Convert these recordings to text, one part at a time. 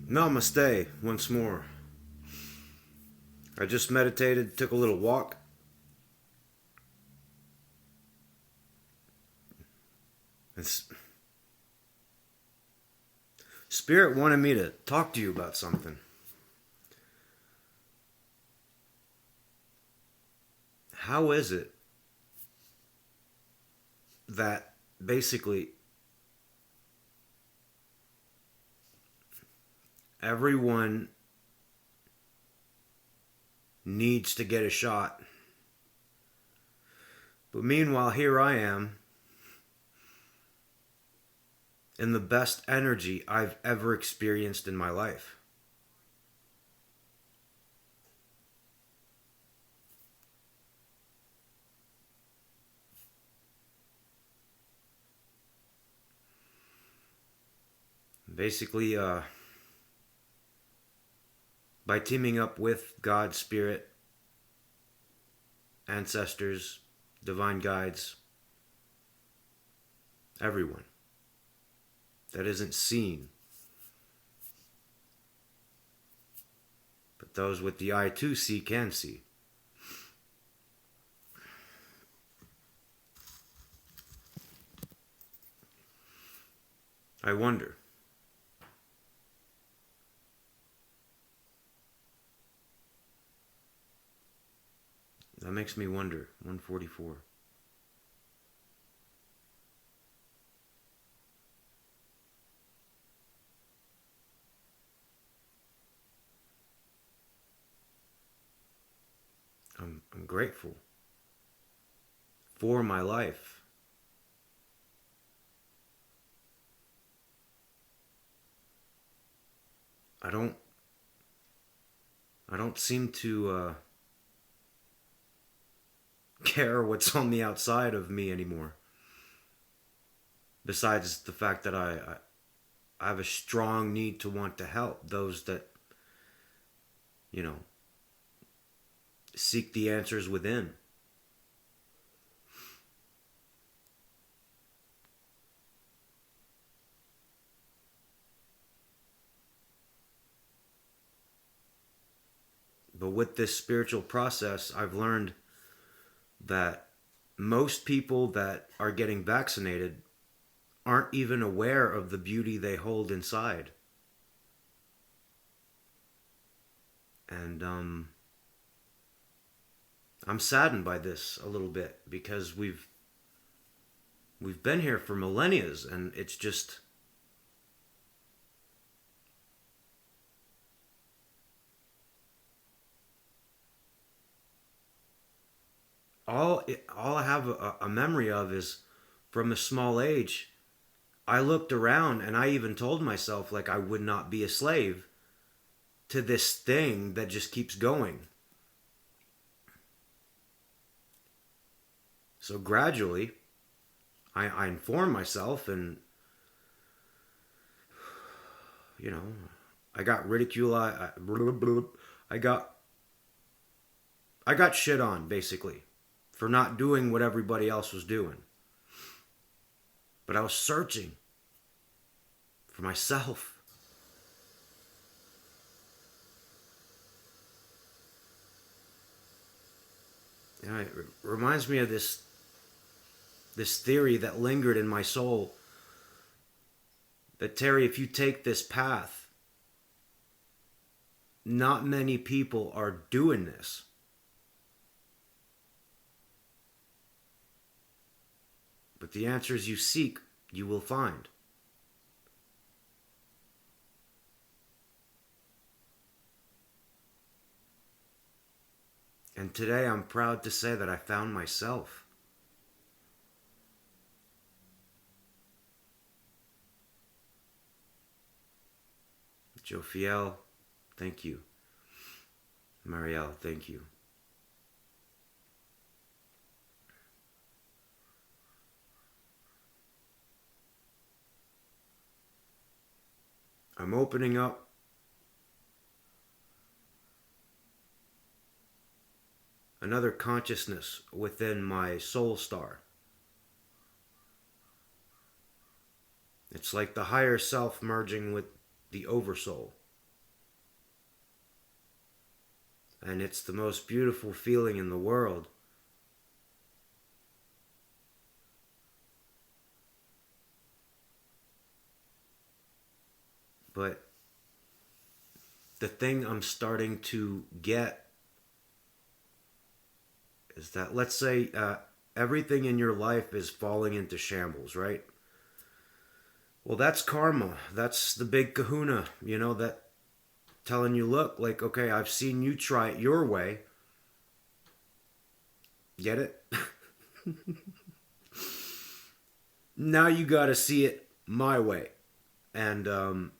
Namaste once more. I just meditated, took a little walk. Spirit wanted me to talk to you about something. How is it that basically everyone needs to get a shot, but meanwhile here I am in the best energy I've ever experienced in my life? Basically, by teaming up with God, Spirit, ancestors, divine guides, everyone that isn't seen, but those with the eye to see can see. I wonder, that makes me wonder. 144. I'm grateful for my life. I don't seem to care what's on the outside of me anymore. Besides the fact that I have a strong need to want to help those that, seek the answers within. But with this spiritual process, I've learned that most people that are getting vaccinated aren't even aware of the beauty they hold inside. And I'm saddened by this a little bit because we've been here for millennia, and it's just all I have a memory of is from a small age. I looked around and I even told myself like I would not be a slave to this thing that just keeps going. So gradually, I informed myself, and I got ridiculed. I got shit on basically for not doing what everybody else was doing. But I was searching for myself. It reminds me of this theory that lingered in my soul that, Terry, if you take this path, not many people are doing this. But the answers you seek, you will find. And today I'm proud to say that I found myself. Jophiel, thank you. Marielle, thank you. I'm opening up another consciousness within my soul star. It's like the higher self merging with the oversoul. And it's the most beautiful feeling in the world. But the thing I'm starting to get is that, let's say, everything in your life is falling into shambles, right? Well, that's karma. That's the big kahuna, that telling you, look, like, okay, I've seen you try it your way. Get it? Now you got to see it my way. And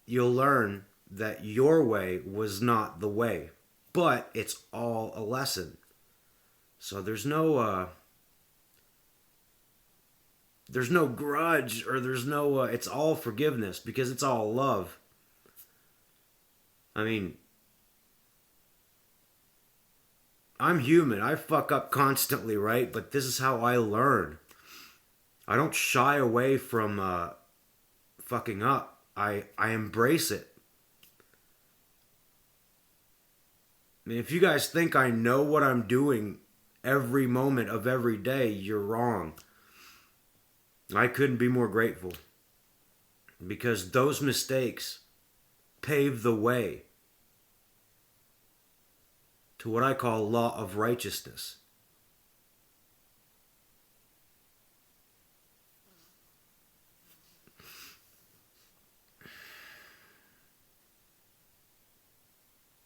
you'll learn that your way was not the way, but it's all a lesson. So there's no grudge, or there's no it's all forgiveness, because it's all love. I mean, I'm human. I fuck up constantly, right? But this is how I learn. I don't shy away from fucking up. I embrace it. I mean, if you guys think I know what I'm doing every moment of every day, you're wrong. I couldn't be more grateful, because those mistakes pave the way to what I call law of righteousness.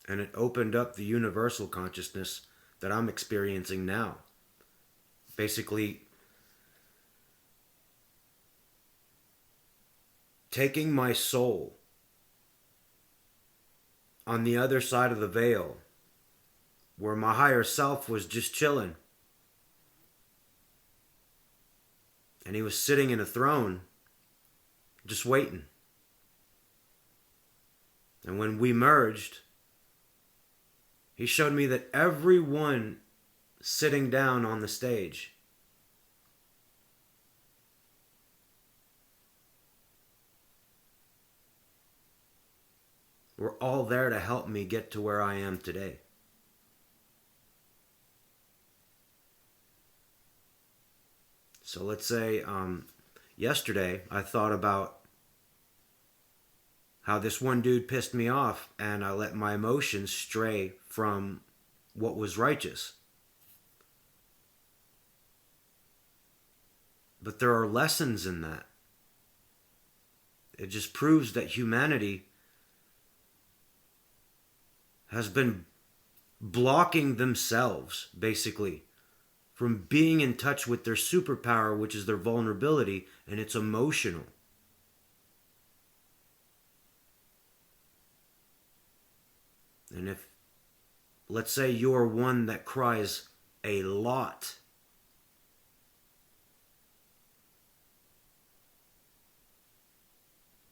And it opened up the universal consciousness that I'm experiencing now. Basically, taking my soul on the other side of the veil, where my higher self was just chilling. And he was sitting in a throne, just waiting. And when we merged, he showed me that everyone sitting down on the stage were all there to help me get to where I am today. So let's say yesterday I thought about how this one dude pissed me off, and I let my emotions stray from what was righteous. But there are lessons in that. It just proves that humanity has been blocking themselves, basically, from being in touch with their superpower, which is their vulnerability, and it's emotional. And if, let's say, you're one that cries a lot,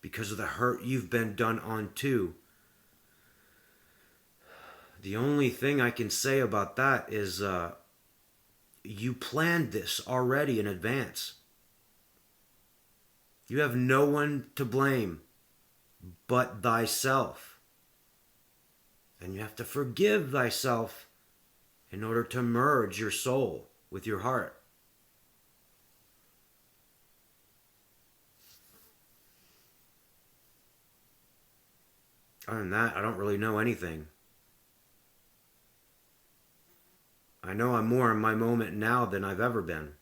because of the hurt you've been done on too, the only thing I can say about that is you planned this already in advance. You have no one to blame but thyself. And you have to forgive thyself in order to merge your soul with your heart. Other than that, I don't really know anything. I know I'm more in my moment now than I've ever been.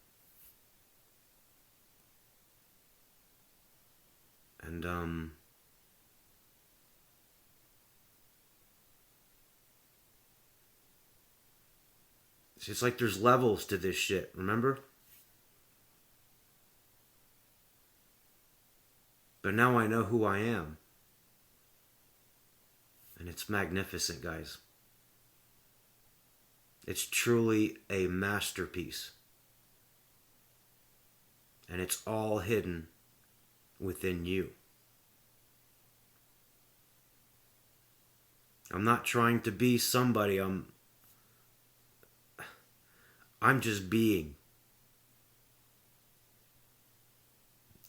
And it's like there's levels to this shit, remember? But now I know who I am. And it's magnificent, guys. It's truly a masterpiece. And it's all hidden within you. I'm not trying to be somebody. I'm just being.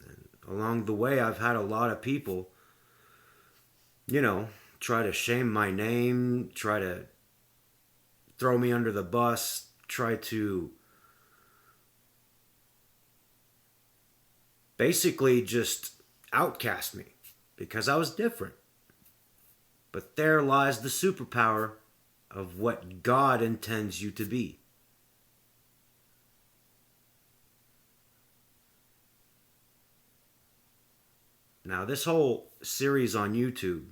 And along the way, I've had a lot of people, try to shame my name, try to throw me under the bus, try to basically just outcast me because I was different. But there lies the superpower of what God intends you to be. Now, this whole series on YouTube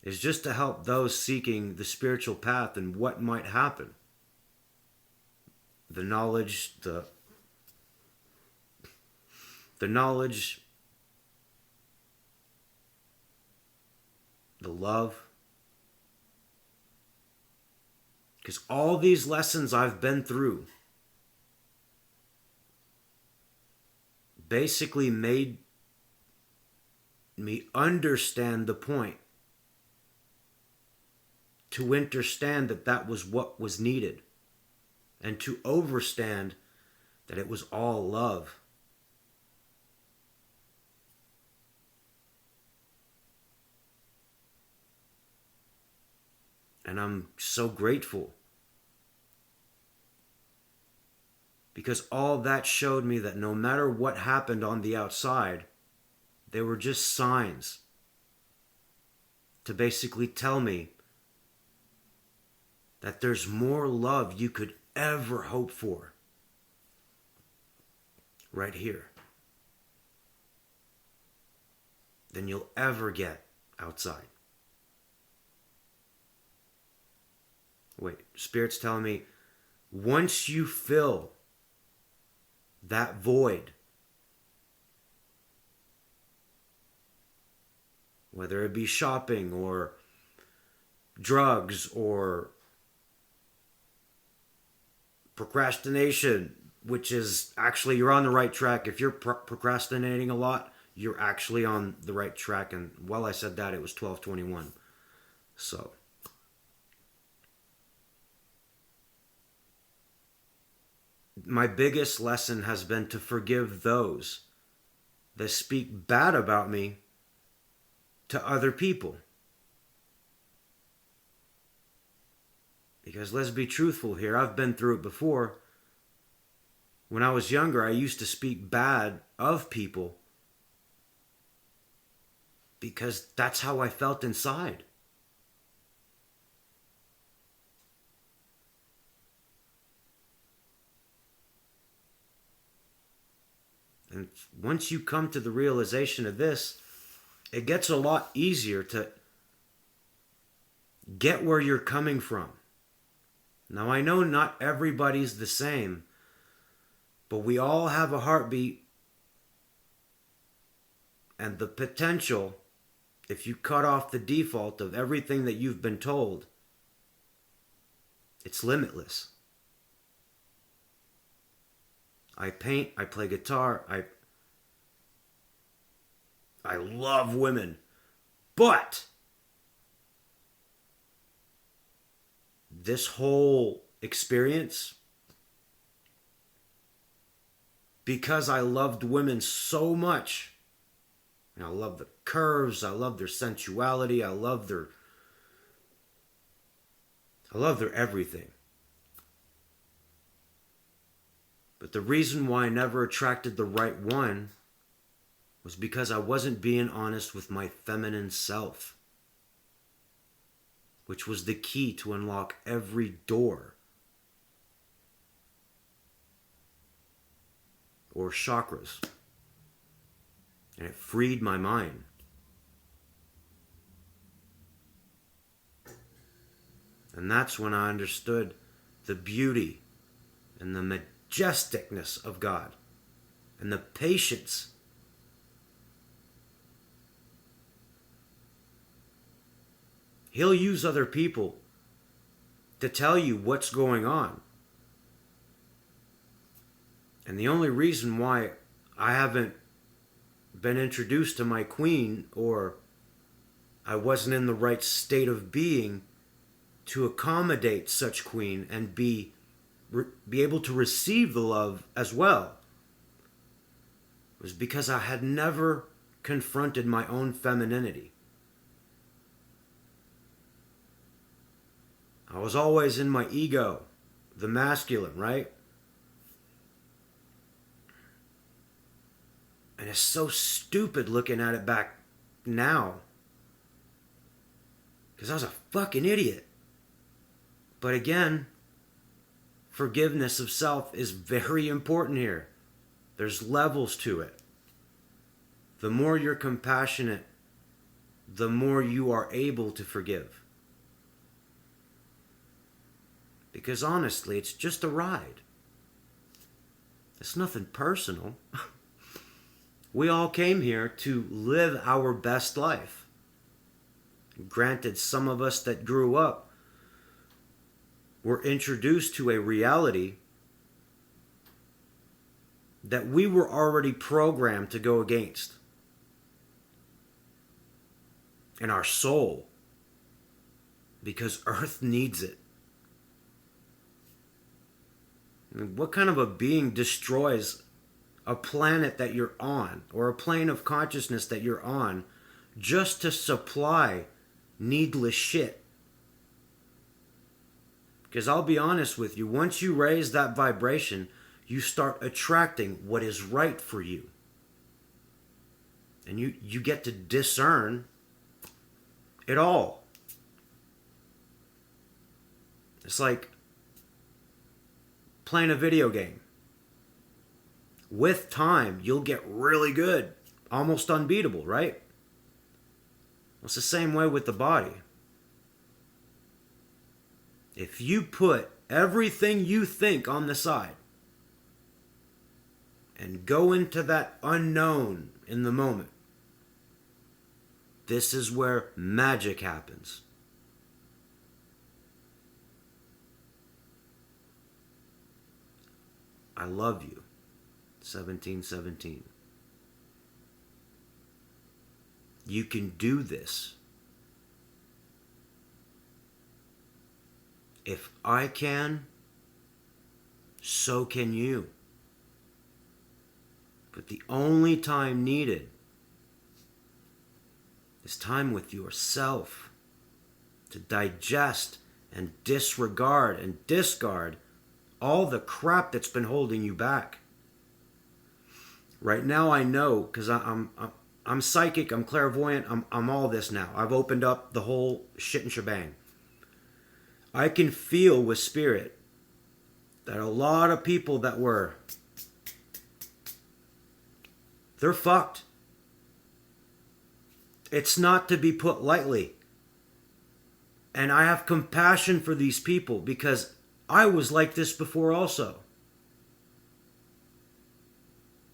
is just to help those seeking the spiritual path and what might happen. The knowledge, the knowledge, the love. Because all these lessons I've been through basically made me understand the point, to understand that that was what was needed, and to overstand that it was all love. And I'm so grateful, because all that showed me that no matter what happened on the outside, they were just signs to basically tell me that there's more love you could ever hope for right here than you'll ever get outside. Wait, Spirit's telling me, once you fill that void, whether it be shopping or drugs or procrastination, which is actually, you're on the right track. If you're procrastinating a lot, you're actually on the right track. And while I said that, it was 12:21. So my biggest lesson has been to forgive those that speak bad about me to other people. Because let's be truthful here, I've been through it before. When I was younger, I used to speak bad of people because that's how I felt inside. And once you come to the realization of this, it gets a lot easier to get where you're coming from. Now, I know not everybody's the same, but we all have a heartbeat, and the potential, if you cut off the default of everything that you've been told, it's limitless. I paint, I play guitar, I love women, but this whole experience, because I loved women so much, and I love the curves, I love their sensuality, I love their everything. But the reason why I never attracted the right one was because I wasn't being honest with my feminine self, which was the key to unlock every door or chakras. And it freed my mind. And that's when I understood the beauty and the majesticness of God and the patience. He'll use other people to tell you what's going on. And the only reason why I haven't been introduced to my queen, or I wasn't in the right state of being to accommodate such queen and be able to receive the love as well, was because I had never confronted my own femininity. I was always in my ego, the masculine, right? And it's so stupid looking at it back now. Because I was a fucking idiot. But again, forgiveness of self is very important here. There's levels to it. The more you're compassionate, the more you are able to forgive. Because honestly, it's just a ride. It's nothing personal. We all came here to live our best life. Granted, some of us that grew up were introduced to a reality that we were already programmed to go against. And our soul, because Earth needs it. I mean, what kind of a being destroys a planet that you're on, or a plane of consciousness that you're on, just to supply needless shit? Because I'll be honest with you, once you raise that vibration, you start attracting what is right for you. And you get to discern it all. It's like playing a video game. With time, you'll get really good. Almost unbeatable, right? It's the same way with the body. If you put everything you think on the side and go into that unknown in the moment, this is where magic happens. I love you. 1717. You can do this. If I can, so can you. But the only time needed is time with yourself to digest and disregard and discard all the crap that's been holding you back. Right now I know, because I'm psychic, I'm clairvoyant, I'm all this now. I've opened up the whole shit and shebang. I can feel with spirit that a lot of people that they're fucked. It's not to be put lightly. And I have compassion for these people because I was like this before also.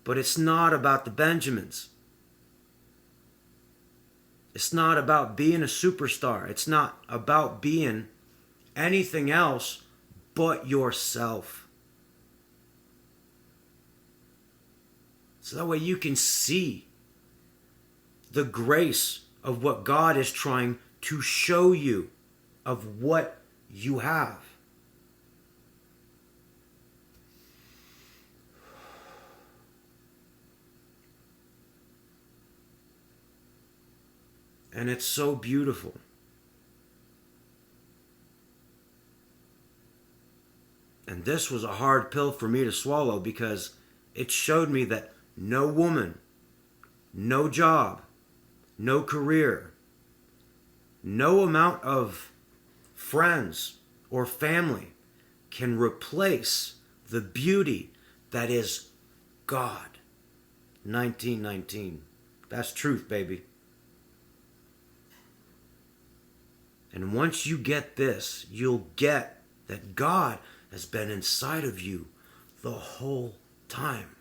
But it's not about the Benjamins. It's not about being a superstar. It's not about being anything else but yourself. So that way you can see the grace of what God is trying to show you of what you have. And it's so beautiful. And this was a hard pill for me to swallow because it showed me that no woman, no job, no career, no amount of friends or family can replace the beauty that is God. 1919. That's truth, baby. And once you get this, you'll get that God has been inside of you the whole time.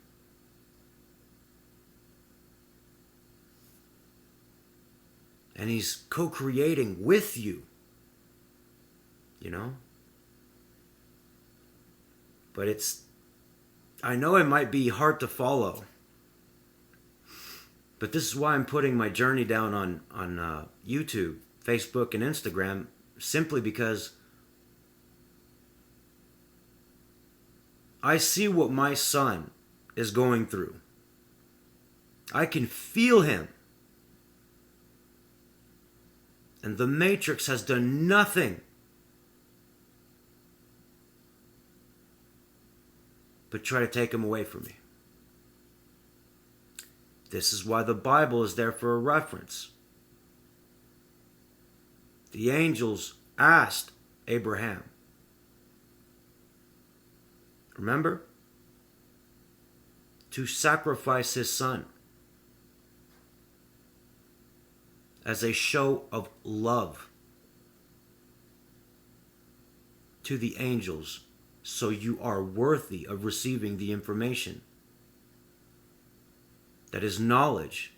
And He's co-creating with you. You know? But I know it might be hard to follow. But this is why I'm putting my journey down on YouTube, Facebook, and Instagram, simply because I see what my son is going through. I can feel him. And the Matrix has done nothing but try to take him away from me. This is why the Bible is there for a reference. The angels asked Abraham, remember, to sacrifice his son as a show of love to the angels, so you are worthy of receiving the information that is knowledge,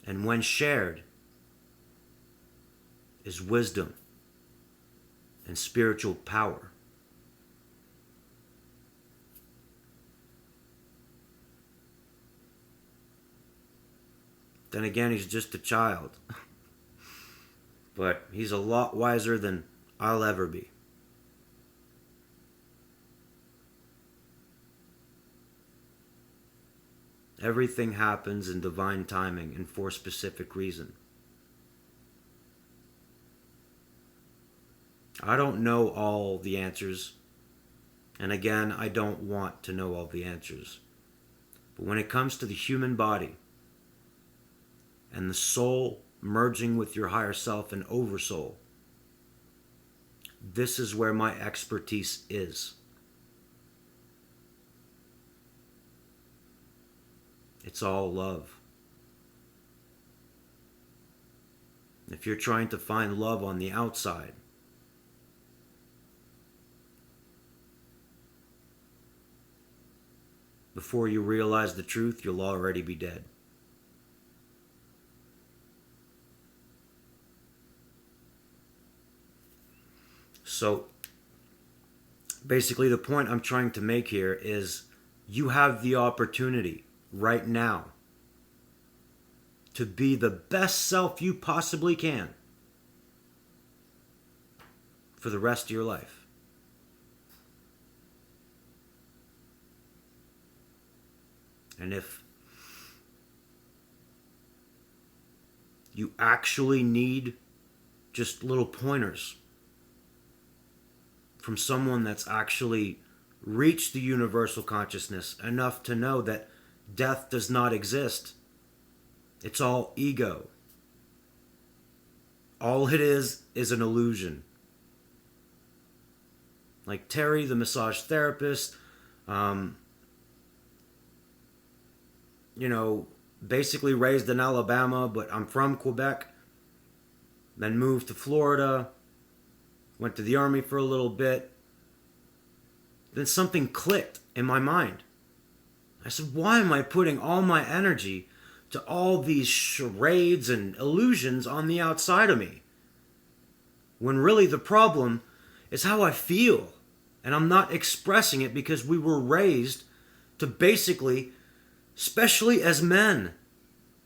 and when shared, is wisdom and spiritual power. Then again, he's just a child. But he's a lot wiser than I'll ever be. Everything happens in divine timing and for a specific reason. I don't know all the answers. And again, I don't want to know all the answers. But when it comes to the human body and the soul merging with your higher self and oversoul, this is where my expertise is. It's all love. If you're trying to find love on the outside, before you realize the truth, you'll already be dead. So, basically the point I'm trying to make here is you have the opportunity right now to be the best self you possibly can for the rest of your life. And if you actually need just little pointers from someone that's actually reached the universal consciousness enough to know that death does not exist. It's all ego. All it is an illusion. Like Terry, the massage therapist, basically raised in Alabama, but I'm from Quebec. Then moved to Florida. Went to the army for a little bit. Then something clicked in my mind. I said, why am I putting all my energy to all these charades and illusions on the outside of me? When really the problem is how I feel. And I'm not expressing it because we were raised to basically, especially as men,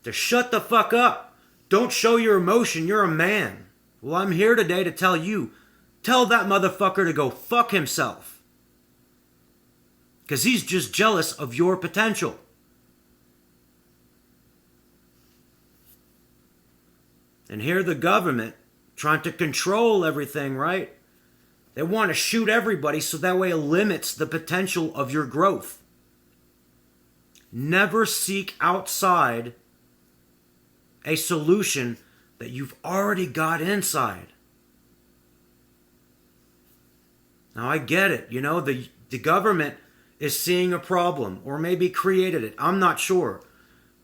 to shut the fuck up. Don't show your emotion, you're a man. Well, I'm here today to tell you, tell that motherfucker to go fuck himself. Because he's just jealous of your potential. And here the government, trying to control everything, right? They want to shoot everybody so that way it limits the potential of your growth. Never seek outside a solution that you've already got inside. Now I get it, the government is seeing a problem or maybe created it. I'm not sure.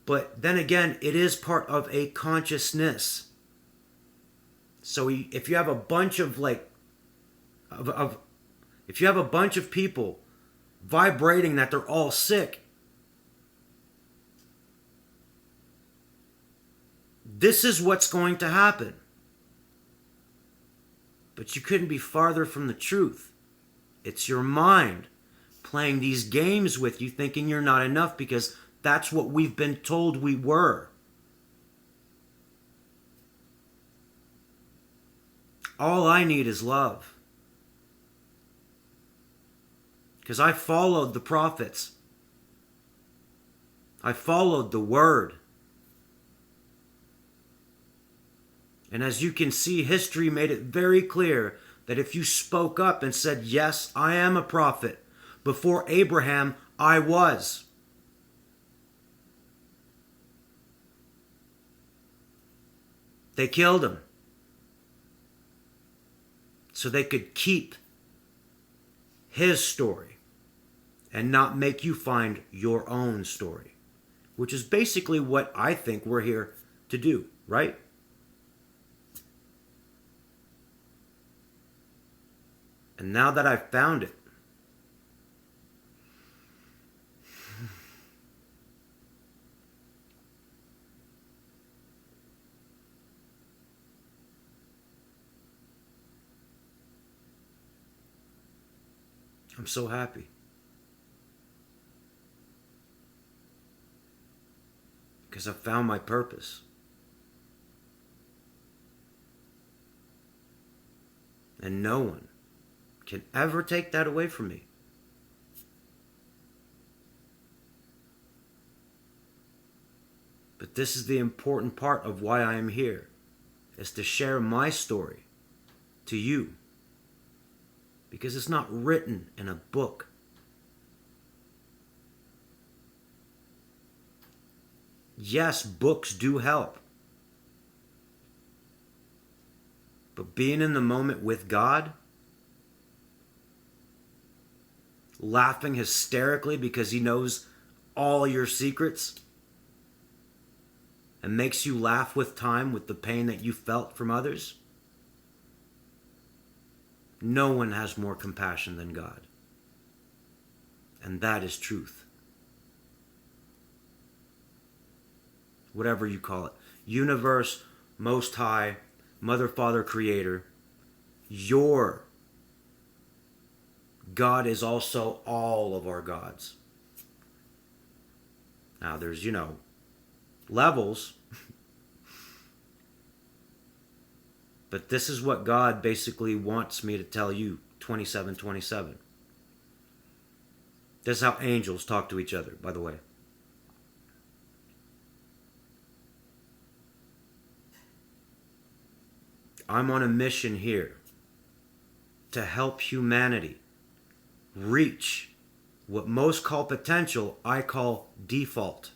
But then again, it is part of a consciousness. So if you have a bunch of if you have a bunch of people vibrating that they're all sick, this is what's going to happen. But you couldn't be farther from the truth. It's your mind playing these games with you, thinking you're not enough because that's what we've been told we were. All I need is love. Because I followed the prophets. I followed the word. And as you can see, history made it very clear that if you spoke up and said, yes, I am a prophet, Before Abraham, I was. They killed him so they could keep his story and not make you find your own story, which is basically what I think we're here to do, right? And now that I've found it, I'm so happy. Because I've found my purpose. And no one can ever take that away from me. But this is the important part of why I am here, is to share my story to you. Because it's not written in a book. Yes, books do help. But being in the moment with God, laughing hysterically because He knows all your secrets, and makes you laugh with time with the pain that you felt from others, no one has more compassion than God. And that is truth. Whatever you call it. Universe, Most High, Mother, Father, Creator. Your God is also all of our gods. Now there's, levels. But this is what God basically wants me to tell you, 2727. This is how angels talk to each other, by the way. I'm on a mission here to help humanity reach what most call potential, I call default.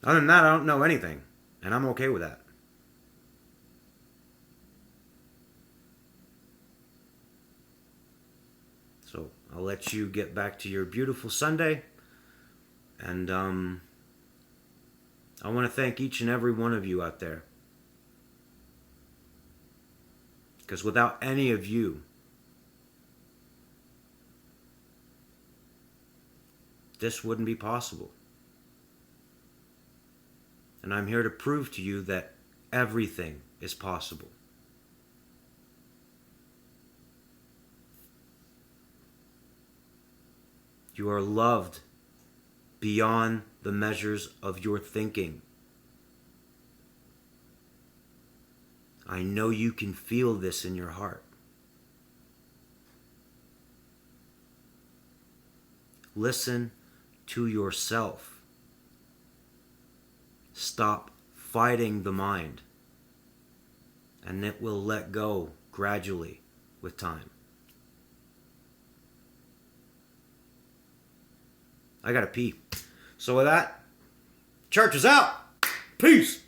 Other than that, I don't know anything, and I'm okay with that. So I'll let you get back to your beautiful Sunday, and I want to thank each and every one of you out there. Because without any of you, this wouldn't be possible. And I'm here to prove to you that everything is possible. You are loved beyond the measures of your thinking. I know you can feel this in your heart. Listen to yourself. Stop fighting the mind, and it will let go gradually with time. I gotta pee. So with that, church is out. Peace.